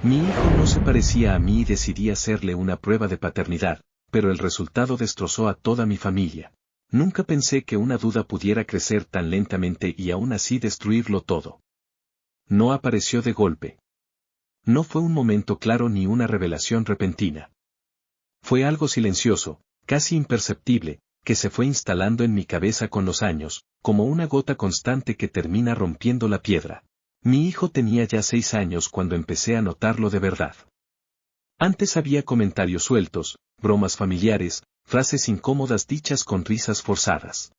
Mi hijo no se parecía a mí y decidí hacerle una prueba de paternidad, pero el resultado destrozó a toda mi familia. Nunca pensé que una duda pudiera crecer tan lentamente y aún así destruirlo todo. No apareció de golpe. No fue un momento claro ni una revelación repentina. Fue algo silencioso, casi imperceptible, que se fue instalando en mi cabeza con los años, como una gota constante que termina rompiendo la piedra. Mi hijo tenía ya 6 años cuando empecé a notarlo de verdad. Antes había comentarios sueltos, bromas familiares, frases incómodas dichas con risas forzadas.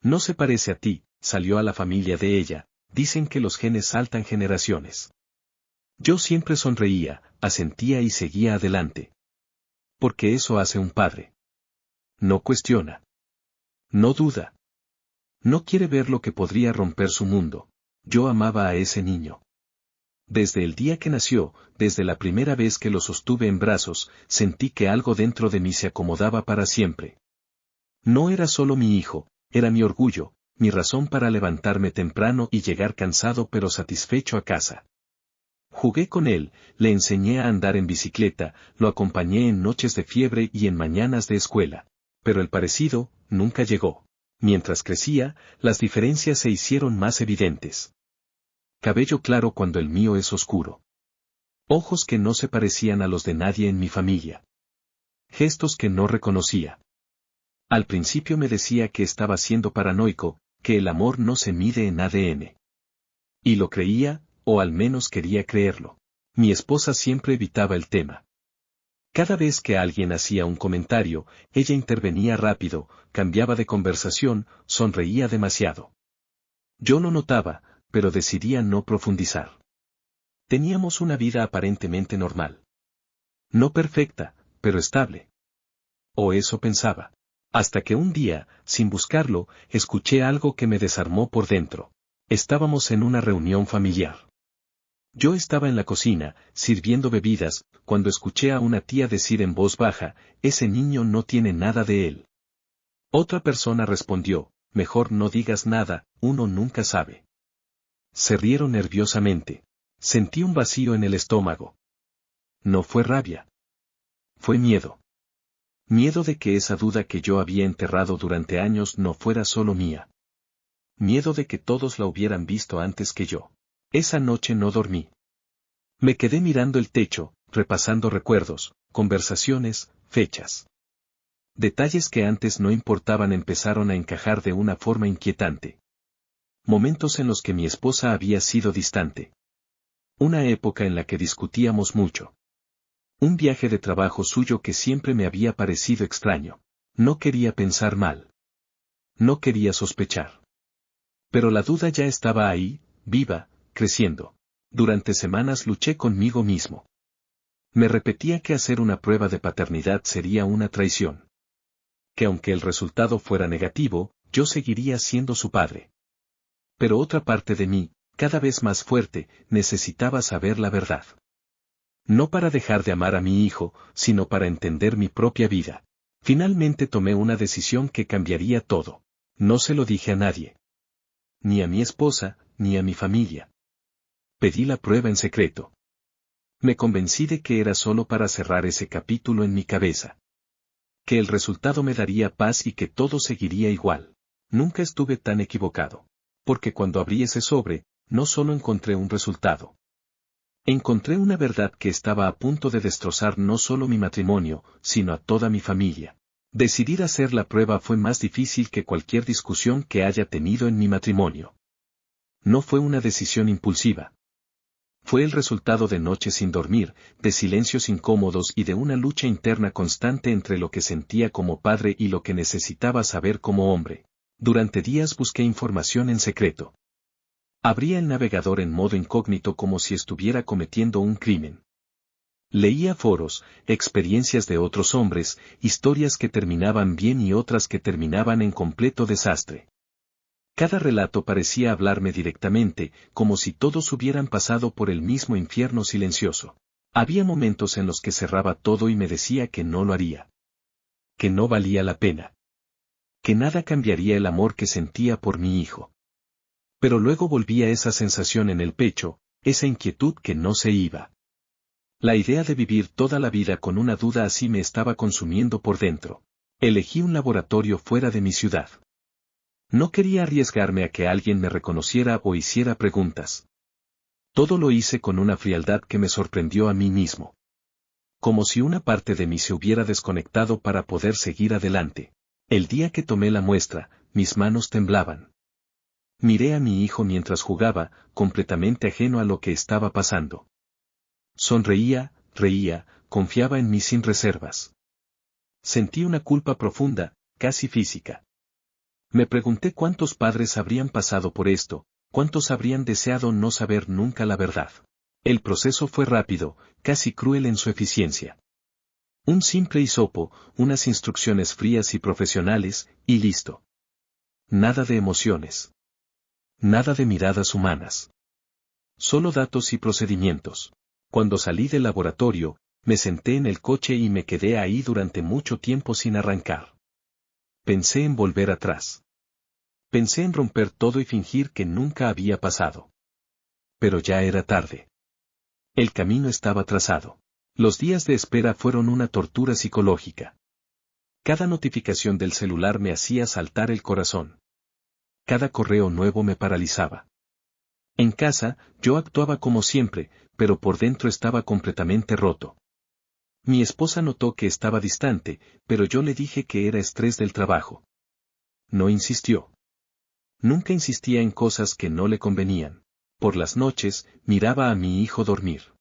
No se parece a ti, salió a la familia de ella, dicen que los genes saltan generaciones. Yo siempre sonreía, asentía y seguía adelante. Porque eso hace un padre. No cuestiona. No duda. No quiere ver lo que podría romper su mundo. Yo amaba a ese niño. Desde el día que nació, desde la primera vez que lo sostuve en brazos, sentí que algo dentro de mí se acomodaba para siempre. No era solo mi hijo, era mi orgullo, mi razón para levantarme temprano y llegar cansado pero satisfecho a casa. Jugué con él, le enseñé a andar en bicicleta, lo acompañé en noches de fiebre y en mañanas de escuela. Pero el parecido, nunca llegó. Mientras crecía, las diferencias se hicieron más evidentes. Cabello claro cuando el mío es oscuro. Ojos que no se parecían a los de nadie en mi familia. Gestos que no reconocía. Al principio me decía que estaba siendo paranoico, que el amor no se mide en ADN. Y lo creía, o al menos quería creerlo. Mi esposa siempre evitaba el tema. Cada vez que alguien hacía un comentario, ella intervenía rápido, cambiaba de conversación, sonreía demasiado. Yo lo notaba, pero decidía no profundizar. Teníamos una vida aparentemente normal. No perfecta, pero estable. O eso pensaba. Hasta que un día, sin buscarlo, escuché algo que me desarmó por dentro. Estábamos en una reunión familiar. Yo estaba en la cocina, sirviendo bebidas, cuando escuché a una tía decir en voz baja, ese niño no tiene nada de él. Otra persona respondió, mejor no digas nada, uno nunca sabe. Se rieron nerviosamente. Sentí un vacío en el estómago. No fue rabia. Fue miedo. Miedo de que esa duda que yo había enterrado durante años no fuera solo mía. Miedo de que todos la hubieran visto antes que yo. Esa noche no dormí. Me quedé mirando el techo, repasando recuerdos, conversaciones, fechas. Detalles que antes no importaban empezaron a encajar de una forma inquietante. Momentos en los que mi esposa había sido distante. Una época en la que discutíamos mucho. Un viaje de trabajo suyo que siempre me había parecido extraño. No quería pensar mal. No quería sospechar. Pero la duda ya estaba ahí, viva, creciendo. Durante semanas luché conmigo mismo. Me repetía que hacer una prueba de paternidad sería una traición. Que aunque el resultado fuera negativo, yo seguiría siendo su padre. Pero otra parte de mí, cada vez más fuerte, necesitaba saber la verdad. No para dejar de amar a mi hijo, sino para entender mi propia vida. Finalmente tomé una decisión que cambiaría todo. No se lo dije a nadie. Ni a mi esposa, ni a mi familia. Pedí la prueba en secreto. Me convencí de que era solo para cerrar ese capítulo en mi cabeza. Que el resultado me daría paz y que todo seguiría igual. Nunca estuve tan equivocado. Porque cuando abrí ese sobre, no solo encontré un resultado. Encontré una verdad que estaba a punto de destrozar no solo mi matrimonio, sino a toda mi familia. Decidir hacer la prueba fue más difícil que cualquier discusión que haya tenido en mi matrimonio. No fue una decisión impulsiva. Fue el resultado de noches sin dormir, de silencios incómodos y de una lucha interna constante entre lo que sentía como padre y lo que necesitaba saber como hombre. Durante días busqué información en secreto. Abría el navegador en modo incógnito como si estuviera cometiendo un crimen. Leía foros, experiencias de otros hombres, historias que terminaban bien y otras que terminaban en completo desastre. Cada relato parecía hablarme directamente, como si todos hubieran pasado por el mismo infierno silencioso. Había momentos en los que cerraba todo y me decía que no lo haría. Que no valía la pena. Que nada cambiaría el amor que sentía por mi hijo. Pero luego volvía esa sensación en el pecho, esa inquietud que no se iba. La idea de vivir toda la vida con una duda así me estaba consumiendo por dentro. Elegí un laboratorio fuera de mi ciudad. No quería arriesgarme a que alguien me reconociera o hiciera preguntas. Todo lo hice con una frialdad que me sorprendió a mí mismo. Como si una parte de mí se hubiera desconectado para poder seguir adelante. El día que tomé la muestra, mis manos temblaban. Miré a mi hijo mientras jugaba, completamente ajeno a lo que estaba pasando. Sonreía, reía, confiaba en mí sin reservas. Sentí una culpa profunda, casi física. Me pregunté cuántos padres habrían pasado por esto, cuántos habrían deseado no saber nunca la verdad. El proceso fue rápido, casi cruel en su eficiencia. Un simple hisopo, unas instrucciones frías y profesionales, y listo. Nada de emociones. Nada de miradas humanas. Solo datos y procedimientos. Cuando salí del laboratorio, me senté en el coche y me quedé ahí durante mucho tiempo sin arrancar. Pensé en volver atrás. Pensé en romper todo y fingir que nunca había pasado. Pero ya era tarde. El camino estaba trazado. Los días de espera fueron una tortura psicológica. Cada notificación del celular me hacía saltar el corazón. Cada correo nuevo me paralizaba. En casa, yo actuaba como siempre, pero por dentro estaba completamente roto. Mi esposa notó que estaba distante, pero yo le dije que era estrés del trabajo. No insistió. Nunca insistía en cosas que no le convenían. Por las noches, miraba a mi hijo dormir.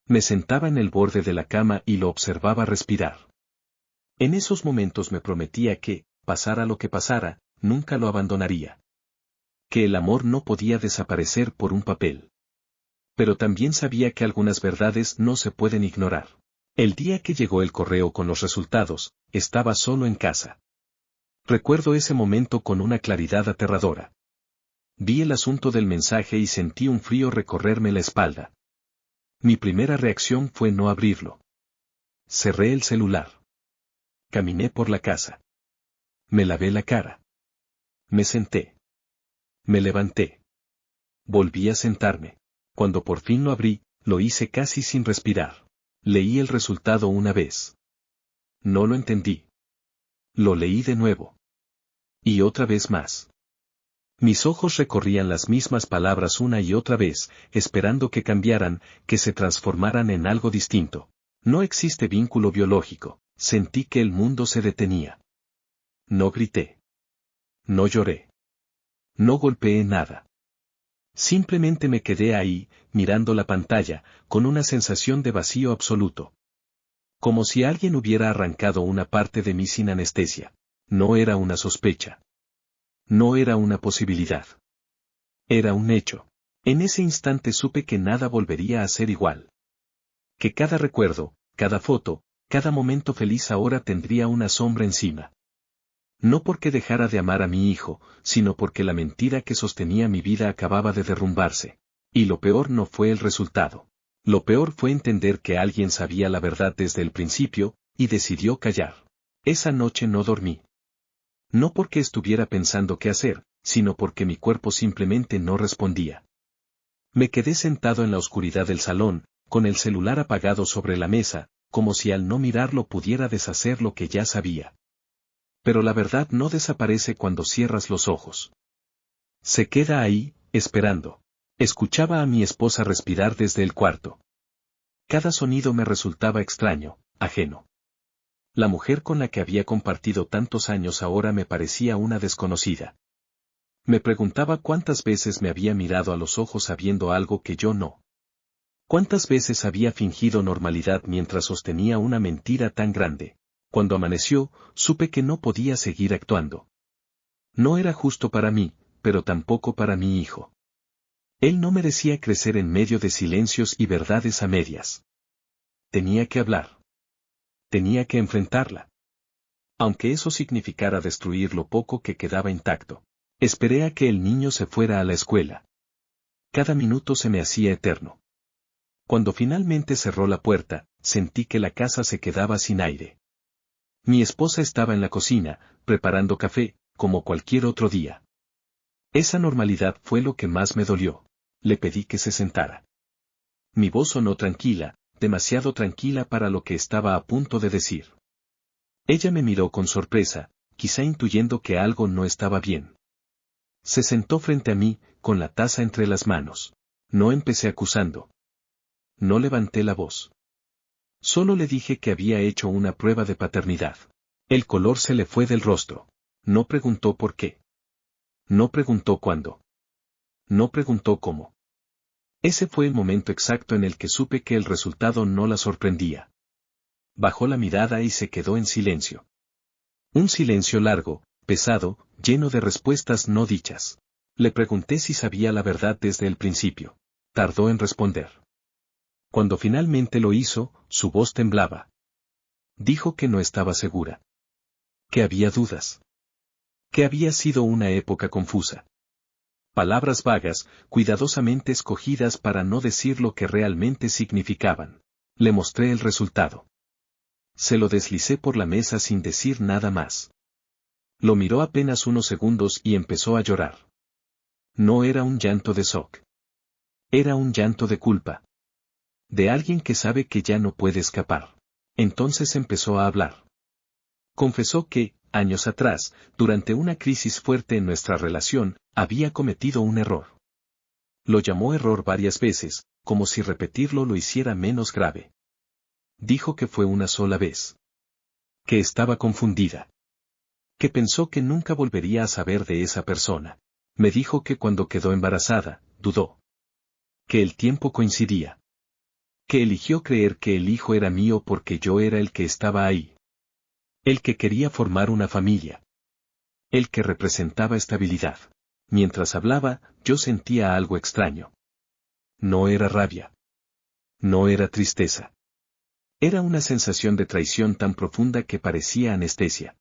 Me sentaba en el borde de la cama y lo observaba respirar. En esos momentos me prometía que, pasara lo que pasara, nunca lo abandonaría. Que el amor no podía desaparecer por un papel. Pero también sabía que algunas verdades no se pueden ignorar. El día que llegó el correo con los resultados, estaba solo en casa. Recuerdo ese momento con una claridad aterradora. Vi el asunto del mensaje y sentí un frío recorrerme la espalda. Mi primera reacción fue no abrirlo. Cerré el celular. Caminé por la casa. Me lavé la cara. Me senté. Me levanté. Volví a sentarme. Cuando por fin lo abrí, lo hice casi sin respirar. Leí el resultado una vez. No lo entendí. Lo leí de nuevo. Y otra vez más. Mis ojos recorrían las mismas palabras una y otra vez, esperando que cambiaran, que se transformaran en algo distinto. No existe vínculo biológico. Sentí que el mundo se detenía. No grité. No lloré. No golpeé nada. Simplemente me quedé ahí, mirando la pantalla, con una sensación de vacío absoluto. Como si alguien hubiera arrancado una parte de mí sin anestesia. No era una sospecha. No era una posibilidad. Era un hecho. En ese instante supe que nada volvería a ser igual. Que cada recuerdo, cada foto, cada momento feliz ahora tendría una sombra encima. No porque dejara de amar a mi hijo, sino porque la mentira que sostenía mi vida acababa de derrumbarse. Y lo peor no fue el resultado. Lo peor fue entender que alguien sabía la verdad desde el principio, y decidió callar. Esa noche no dormí. No porque estuviera pensando qué hacer, sino porque mi cuerpo simplemente no respondía. Me quedé sentado en la oscuridad del salón, con el celular apagado sobre la mesa, como si al no mirarlo pudiera deshacer lo que ya sabía. Pero la verdad no desaparece cuando cierras los ojos. Se queda ahí, esperando. Escuchaba a mi esposa respirar desde el cuarto. Cada sonido me resultaba extraño, ajeno. La mujer con la que había compartido tantos años ahora me parecía una desconocida. Me preguntaba cuántas veces me había mirado a los ojos sabiendo algo que yo no. Cuántas veces había fingido normalidad mientras sostenía una mentira tan grande. Cuando amaneció, supe que no podía seguir actuando. No era justo para mí, pero tampoco para mi hijo. Él no merecía crecer en medio de silencios y verdades a medias. Tenía que hablar. Tenía que enfrentarla. Aunque eso significara destruir lo poco que quedaba intacto. Esperé a que el niño se fuera a la escuela. Cada minuto se me hacía eterno. Cuando finalmente cerró la puerta, sentí que la casa se quedaba sin aire. Mi esposa estaba en la cocina, preparando café, como cualquier otro día. Esa normalidad fue lo que más me dolió. Le pedí que se sentara. Mi voz sonó tranquila, demasiado tranquila para lo que estaba a punto de decir. Ella me miró con sorpresa, quizá intuyendo que algo no estaba bien. Se sentó frente a mí, con la taza entre las manos. No empecé acusando. No levanté la voz. Solo le dije que había hecho una prueba de paternidad. El color se le fue del rostro. No preguntó por qué. No preguntó cuándo. No preguntó cómo. Ese fue el momento exacto en el que supe que el resultado no la sorprendía. Bajó la mirada y se quedó en silencio. Un silencio largo, pesado, lleno de respuestas no dichas. Le pregunté si sabía la verdad desde el principio. Tardó en responder. Cuando finalmente lo hizo, su voz temblaba. Dijo que no estaba segura. Que había dudas. Que había sido una época confusa. Palabras vagas, cuidadosamente escogidas para no decir lo que realmente significaban. Le mostré el resultado. Se lo deslicé por la mesa sin decir nada más. Lo miró apenas unos segundos y empezó a llorar. No era un llanto de shock. Era un llanto de culpa. De alguien que sabe que ya no puede escapar. Entonces empezó a hablar. Confesó que, años atrás, durante una crisis fuerte en nuestra relación, había cometido un error. Lo llamó error varias veces, como si repetirlo lo hiciera menos grave. Dijo que fue una sola vez. Que estaba confundida. Que pensó que nunca volvería a saber de esa persona. Me dijo que cuando quedó embarazada, dudó. Que el tiempo coincidía. Que eligió creer que el hijo era mío porque yo era el que estaba ahí. El que quería formar una familia. El que representaba estabilidad. Mientras hablaba, yo sentía algo extraño. No era rabia. No era tristeza. Era una sensación de traición tan profunda que parecía anestesia.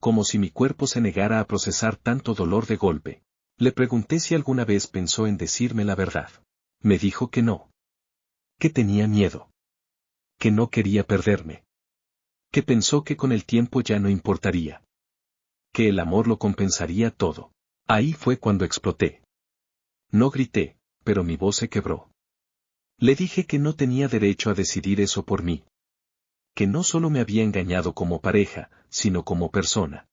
Como si mi cuerpo se negara a procesar tanto dolor de golpe. Le pregunté si alguna vez pensó en decirme la verdad. Me dijo que no. Que tenía miedo. Que no quería perderme. Que pensó que con el tiempo ya no importaría. Que el amor lo compensaría todo. Ahí fue cuando exploté. No grité, pero mi voz se quebró. Le dije que no tenía derecho a decidir eso por mí. Que no solo me había engañado como pareja, sino como persona.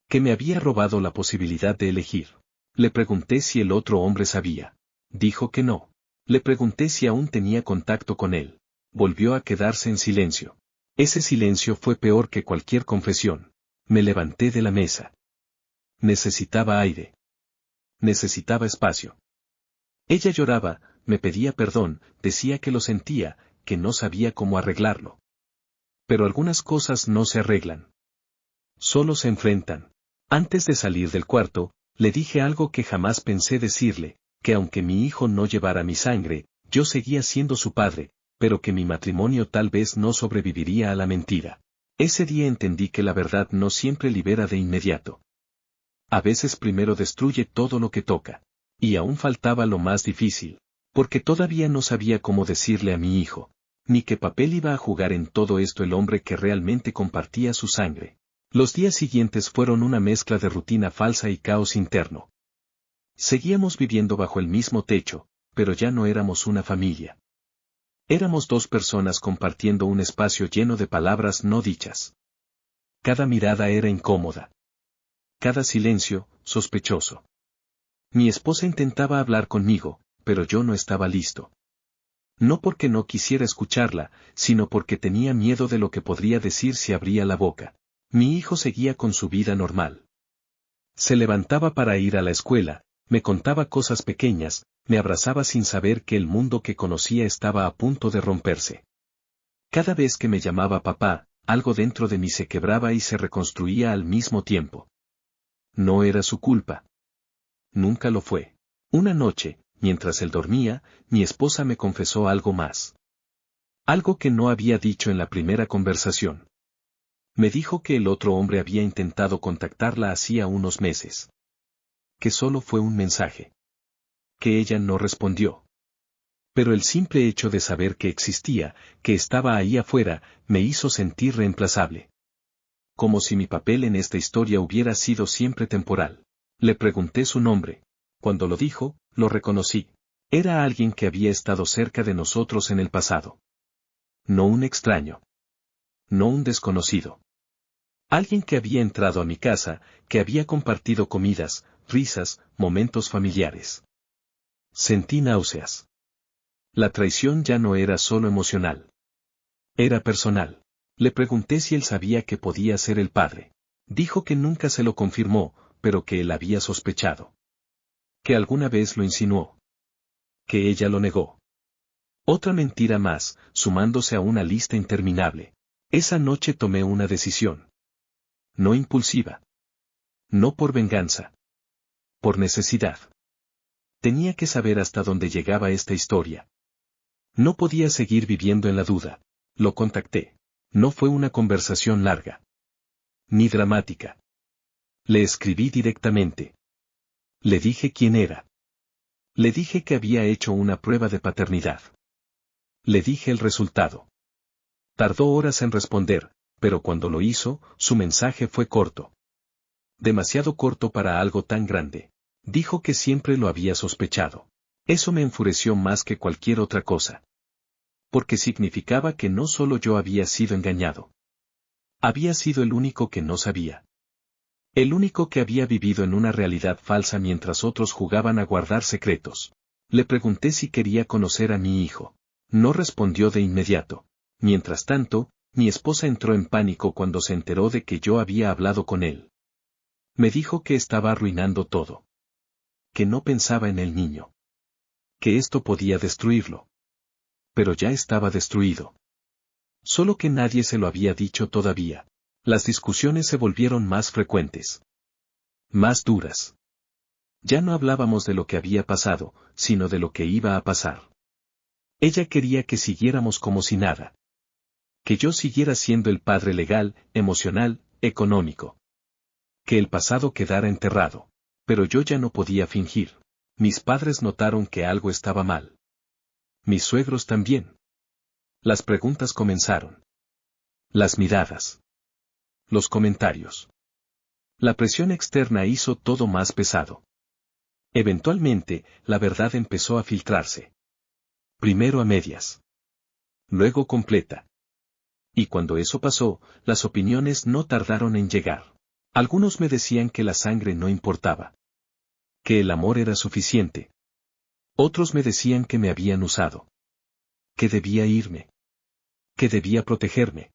Que me había robado la posibilidad de elegir. Le pregunté si el otro hombre sabía. Dijo que no. Le pregunté si aún tenía contacto con él. Volvió a quedarse en silencio. Ese silencio fue peor que cualquier confesión. Me levanté de la mesa. Necesitaba aire. Necesitaba espacio. Ella lloraba, me pedía perdón, decía que lo sentía, que no sabía cómo arreglarlo. Pero algunas cosas no se arreglan. Solo se enfrentan. Antes de salir del cuarto, le dije algo que jamás pensé decirle, que aunque mi hijo no llevara mi sangre, yo seguía siendo su padre, pero que mi matrimonio tal vez no sobreviviría a la mentira. Ese día entendí que la verdad no siempre libera de inmediato. A veces primero destruye todo lo que toca. Y aún faltaba lo más difícil, porque todavía no sabía cómo decirle a mi hijo, ni qué papel iba a jugar en todo esto el hombre que realmente compartía su sangre. Los días siguientes fueron una mezcla de rutina falsa y caos interno. Seguíamos viviendo bajo el mismo techo, pero ya no éramos una familia. Éramos dos personas compartiendo un espacio lleno de palabras no dichas. Cada mirada era incómoda. Cada silencio, sospechoso. Mi esposa intentaba hablar conmigo, pero yo no estaba listo. No porque no quisiera escucharla, sino porque tenía miedo de lo que podría decir si abría la boca. Mi hijo seguía con su vida normal. Se levantaba para ir a la escuela, me contaba cosas pequeñas, me abrazaba sin saber que el mundo que conocía estaba a punto de romperse. Cada vez que me llamaba papá, algo dentro de mí se quebraba y se reconstruía al mismo tiempo. No era su culpa. Nunca lo fue. Una noche, mientras él dormía, mi esposa me confesó algo más. Algo que no había dicho en la primera conversación. Me dijo que el otro hombre había intentado contactarla hacía unos meses. Que solo fue un mensaje. Que ella no respondió. Pero el simple hecho de saber que existía, que estaba ahí afuera, me hizo sentir reemplazable. Como si mi papel en esta historia hubiera sido siempre temporal. Le pregunté su nombre. Cuando lo dijo, lo reconocí. Era alguien que había estado cerca de nosotros en el pasado. No un extraño. No un desconocido. Alguien que había entrado a mi casa, que había compartido comidas, risas, momentos familiares. Sentí náuseas. La traición ya no era solo emocional. Era personal. Le pregunté si él sabía que podía ser el padre. Dijo que nunca se lo confirmó, pero que él había sospechado. Que alguna vez lo insinuó. Que ella lo negó. Otra mentira más, sumándose a una lista interminable. Esa noche tomé una decisión. No impulsiva. No por venganza. Por necesidad. Tenía que saber hasta dónde llegaba esta historia. No podía seguir viviendo en la duda. Lo contacté. No fue una conversación larga. Ni dramática. Le escribí directamente. Le dije quién era. Le dije que había hecho una prueba de paternidad. Le dije el resultado. Tardó horas en responder, pero cuando lo hizo, su mensaje fue corto. Demasiado corto para algo tan grande. Dijo que siempre lo había sospechado. Eso me enfureció más que cualquier otra cosa. Porque significaba que no solo yo había sido engañado. Había sido el único que no sabía. El único que había vivido en una realidad falsa mientras otros jugaban a guardar secretos. Le pregunté si quería conocer a mi hijo. No respondió de inmediato. Mientras tanto, mi esposa entró en pánico cuando se enteró de que yo había hablado con él. Me dijo que estaba arruinando todo. Que no pensaba en el niño. Que esto podía destruirlo. Pero ya estaba destruido. Solo que nadie se lo había dicho todavía. Las discusiones se volvieron más frecuentes. Más duras. Ya no hablábamos de lo que había pasado, sino de lo que iba a pasar. Ella quería que siguiéramos como si nada. Que yo siguiera siendo el padre legal, emocional, económico. Que el pasado quedara enterrado. Pero yo ya no podía fingir. Mis padres notaron que algo estaba mal. Mis suegros también. Las preguntas comenzaron. Las miradas. Los comentarios. La presión externa hizo todo más pesado. Eventualmente, la verdad empezó a filtrarse. Primero a medias. Luego completa. Y cuando eso pasó, las opiniones no tardaron en llegar. Algunos me decían que la sangre no importaba. Que el amor era suficiente. Otros me decían que me habían usado. Que debía irme. Que debía protegerme.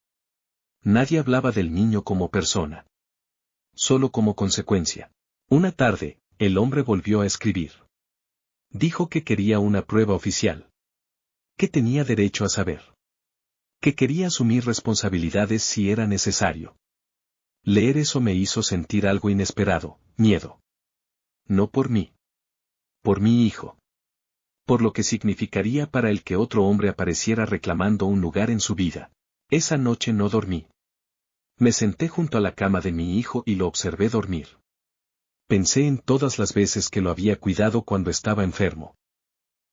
Nadie hablaba del niño como persona. Solo como consecuencia. Una tarde, el hombre volvió a escribir. Dijo que quería una prueba oficial. Que tenía derecho a saber. Que quería asumir responsabilidades si era necesario. Leer eso me hizo sentir algo inesperado, miedo. No por mí. Por mi hijo. Por lo que significaría para el que otro hombre apareciera reclamando un lugar en su vida. Esa noche no dormí. Me senté junto a la cama de mi hijo y lo observé dormir. Pensé en todas las veces que lo había cuidado cuando estaba enfermo.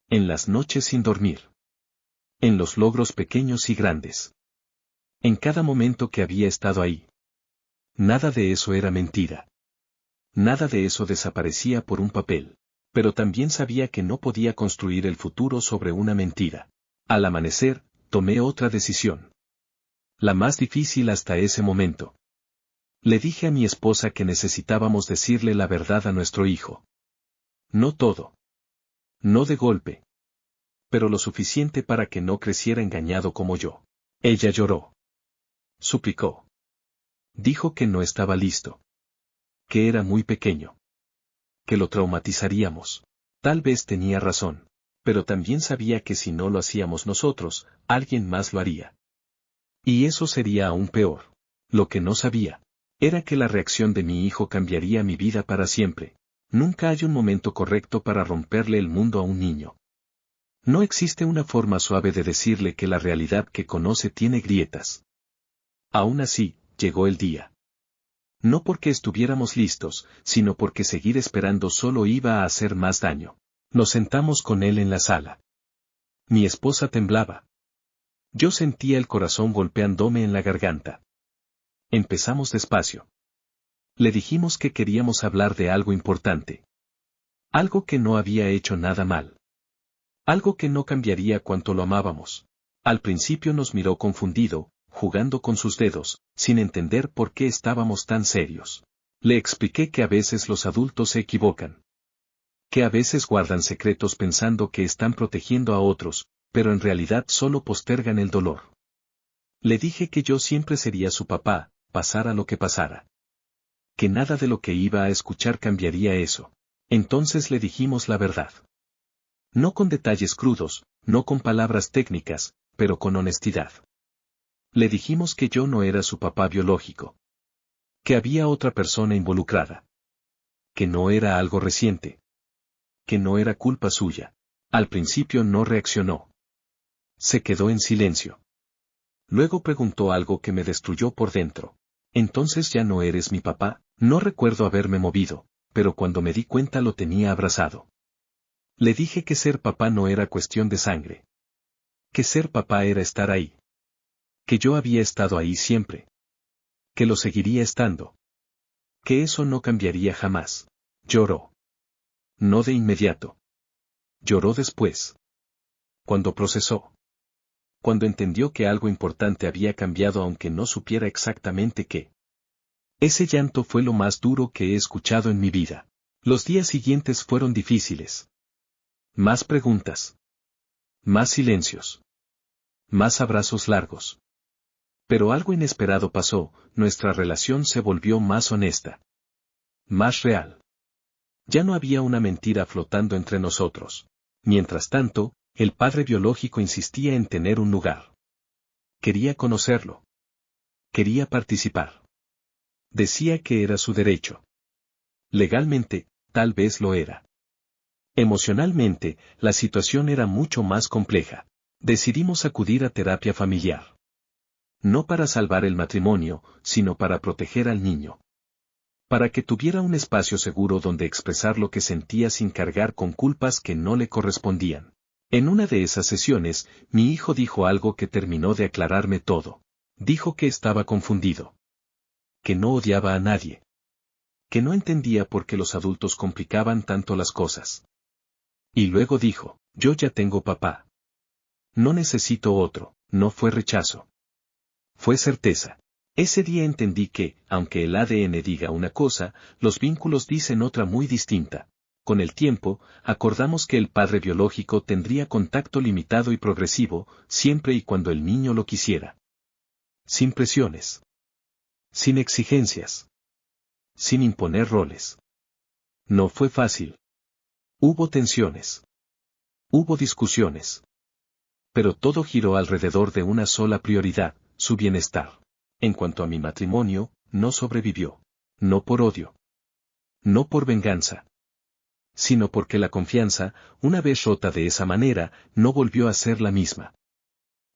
En las noches sin dormir. En los logros pequeños y grandes. En cada momento que había estado ahí. Nada de eso era mentira. Nada de eso desaparecía por un papel. Pero también sabía que no podía construir el futuro sobre una mentira. Al amanecer, tomé otra decisión. La más difícil hasta ese momento. Le dije a mi esposa que necesitábamos decirle la verdad a nuestro hijo. No todo. No de golpe. Pero lo suficiente para que no creciera engañado como yo. Ella lloró. Suplicó. Dijo que no estaba listo. Que era muy pequeño. Que lo traumatizaríamos. Tal vez tenía razón. Pero también sabía que si no lo hacíamos nosotros, alguien más lo haría. Y eso sería aún peor. Lo que no sabía era que la reacción de mi hijo cambiaría mi vida para siempre. Nunca hay un momento correcto para romperle el mundo a un niño. No existe una forma suave de decirle que la realidad que conoce tiene grietas. Aún así, llegó el día. No porque estuviéramos listos, sino porque seguir esperando solo iba a hacer más daño. Nos sentamos con él en la sala. Mi esposa temblaba. Yo sentía el corazón golpeándome en la garganta. Empezamos despacio. Le dijimos que queríamos hablar de algo importante. Algo que no había hecho nada mal. Algo que no cambiaría cuanto lo amábamos. Al principio nos miró confundido, jugando con sus dedos, sin entender por qué estábamos tan serios. Le expliqué que a veces los adultos se equivocan. Que a veces guardan secretos pensando que están protegiendo a otros, pero en realidad solo postergan el dolor. Le dije que yo siempre sería su papá, pasara lo que pasara. Que nada de lo que iba a escuchar cambiaría eso. Entonces le dijimos la verdad. No con detalles crudos, no con palabras técnicas, pero con honestidad. Le dijimos que yo no era su papá biológico. Que había otra persona involucrada. Que no era algo reciente. Que no era culpa suya. Al principio no reaccionó. Se quedó en silencio. Luego preguntó algo que me destruyó por dentro. Entonces ya no eres mi papá. No recuerdo haberme movido, pero cuando me di cuenta lo tenía abrazado. Le dije que ser papá no era cuestión de sangre. Que ser papá era estar ahí. Que yo había estado ahí siempre. Que lo seguiría estando. Que eso no cambiaría jamás. Lloró. No de inmediato. Lloró después. Cuando procesó. Cuando entendió que algo importante había cambiado aunque no supiera exactamente qué. Ese llanto fue lo más duro que he escuchado en mi vida. Los días siguientes fueron difíciles. Más preguntas. Más silencios. Más abrazos largos. Pero algo inesperado pasó, nuestra relación se volvió más honesta. Más real. Ya no había una mentira flotando entre nosotros. Mientras tanto, el padre biológico insistía en tener un lugar. Quería conocerlo. Quería participar. Decía que era su derecho. Legalmente, tal vez lo era. Emocionalmente, la situación era mucho más compleja. Decidimos acudir a terapia familiar. No para salvar el matrimonio, sino para proteger al niño. Para que tuviera un espacio seguro donde expresar lo que sentía sin cargar con culpas que no le correspondían. En una de esas sesiones, mi hijo dijo algo que terminó de aclararme todo. Dijo que estaba confundido. Que no odiaba a nadie. Que no entendía por qué los adultos complicaban tanto las cosas. Y luego dijo, yo ya tengo papá. No necesito otro. No fue rechazo. Fue certeza. Ese día entendí que, aunque el ADN diga una cosa, los vínculos dicen otra muy distinta. Con el tiempo, acordamos que el padre biológico tendría contacto limitado y progresivo, siempre y cuando el niño lo quisiera. Sin presiones. Sin exigencias. Sin imponer roles. No fue fácil. Hubo tensiones. Hubo discusiones. Pero todo giró alrededor de una sola prioridad, su bienestar. En cuanto a mi matrimonio, no sobrevivió. No por odio. No por venganza. Sino porque la confianza, una vez rota de esa manera, no volvió a ser la misma.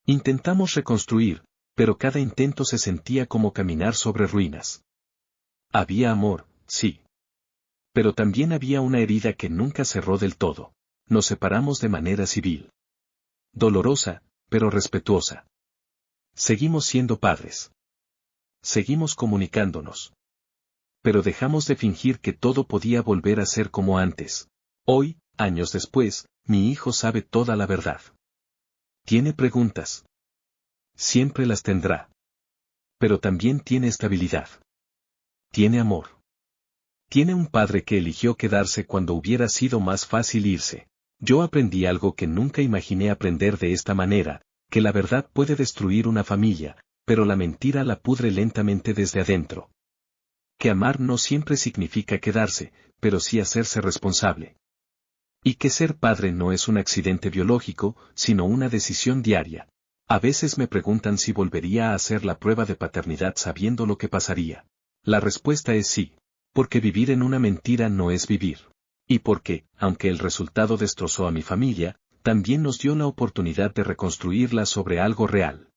Intentamos reconstruir, pero cada intento se sentía como caminar sobre ruinas. Había amor, sí. Pero también había una herida que nunca cerró del todo. Nos separamos de manera civil. Dolorosa, pero respetuosa. Seguimos siendo padres. Seguimos comunicándonos. Pero dejamos de fingir que todo podía volver a ser como antes. Hoy, años después, mi hijo sabe toda la verdad. Tiene preguntas. Siempre las tendrá. Pero también tiene estabilidad. Tiene amor. Tiene un padre que eligió quedarse cuando hubiera sido más fácil irse. Yo aprendí algo que nunca imaginé aprender de esta manera, que la verdad puede destruir una familia, pero la mentira la pudre lentamente desde adentro. Que amar no siempre significa quedarse, pero sí hacerse responsable. Y que ser padre no es un accidente biológico, sino una decisión diaria. A veces me preguntan si volvería a hacer la prueba de paternidad sabiendo lo que pasaría. La respuesta es sí. Porque vivir en una mentira no es vivir. Y porque, aunque el resultado destrozó a mi familia, también nos dio la oportunidad de reconstruirla sobre algo real.